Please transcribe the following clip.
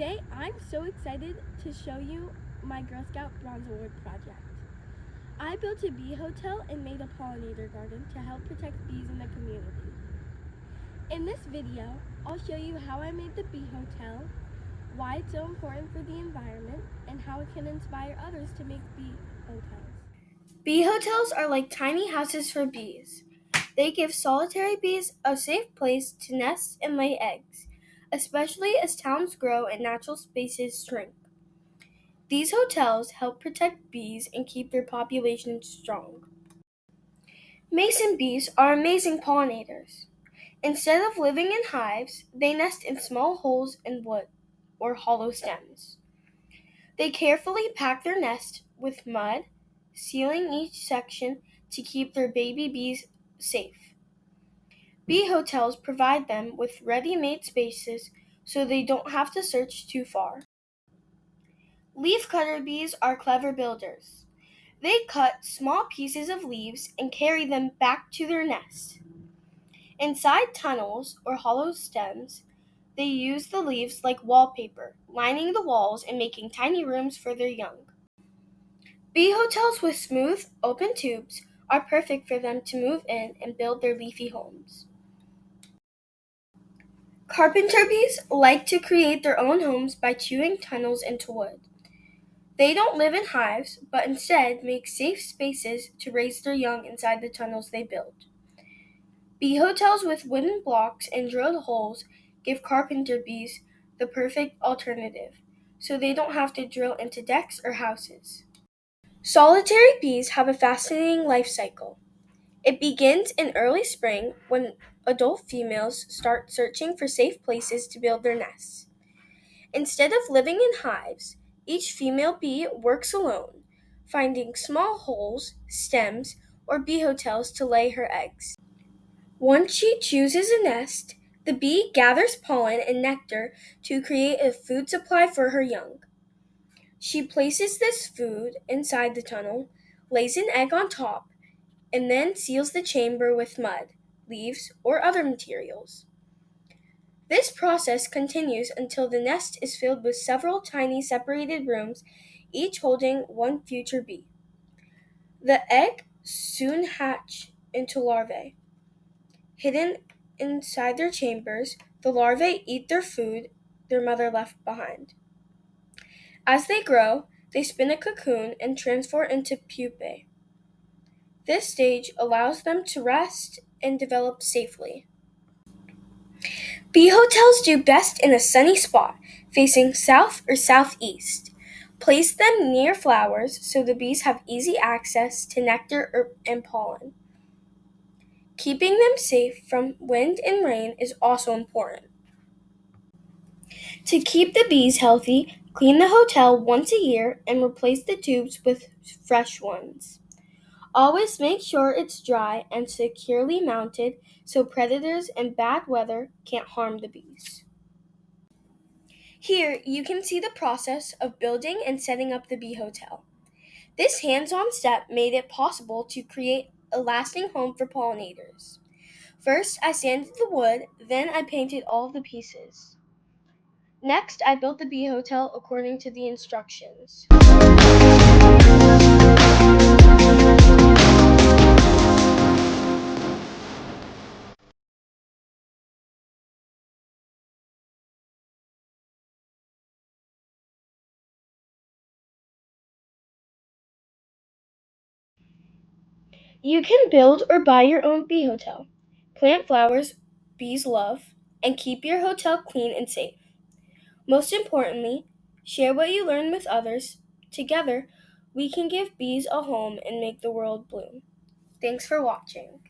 Today, I'm so excited to show you my Girl Scout Bronze Award project. I built a bee hotel and made a pollinator garden to help protect bees in the community. In this video, I'll show you how I made the bee hotel, why it's so important for the environment, and how it can inspire others to make bee hotels. Bee hotels are like tiny houses for bees. They give solitary bees a safe place to nest and lay eggs, especially as towns grow and natural spaces shrink. These hotels help protect bees and keep their populations strong. Mason bees are amazing pollinators. Instead of living in hives, they nest in small holes in wood or hollow stems. They carefully pack their nest with mud, sealing each section to keep their baby bees safe. Bee hotels provide them with ready-made spaces so they don't have to search too far. Leafcutter bees are clever builders. They cut small pieces of leaves and carry them back to their nest. Inside tunnels or hollow stems, they use the leaves like wallpaper, lining the walls and making tiny rooms for their young. Bee hotels with smooth, open tubes are perfect for them to move in and build their leafy homes. Carpenter bees like to create their own homes by chewing tunnels into wood. They don't live in hives, but instead make safe spaces to raise their young inside the tunnels they build. Bee hotels with wooden blocks and drilled holes give carpenter bees the perfect alternative, so they don't have to drill into decks or houses. Solitary bees have a fascinating life cycle. It begins in early spring when adult females start searching for safe places to build their nests. Instead of living in hives, each female bee works alone, finding small holes, stems, or bee hotels to lay her eggs. Once she chooses a nest, the bee gathers pollen and nectar to create a food supply for her young. She places this food inside the tunnel, lays an egg on top, and then seals the chamber with mud, leaves, or other materials. This process continues until the nest is filled with several tiny separated rooms, each holding one future bee. The egg soon hatch into larvae. Hidden inside their chambers, the larvae eat their food their mother left behind. As they grow, they spin a cocoon and transform into pupae. This stage allows them to rest and develop safely. Bee hotels do best in a sunny spot, facing south or southeast. Place them near flowers so the bees have easy access to nectar and pollen. Keeping them safe from wind and rain is also important. To keep the bees healthy, clean the hotel once a year and replace the tubes with fresh ones. Always make sure it's dry and securely mounted so predators and bad weather can't harm the bees. Here, you can see the process of building and setting up the bee hotel. This hands-on step made it possible to create a lasting home for pollinators. First, I sanded the wood, then I painted all of the pieces. Next, I built the bee hotel according to the instructions. You can build or buy your own bee hotel. Plant flowers bees love, and keep your hotel clean and safe. Most importantly, share what you learn with others. Together, we can give bees a home and make the world bloom. Thanks for watching.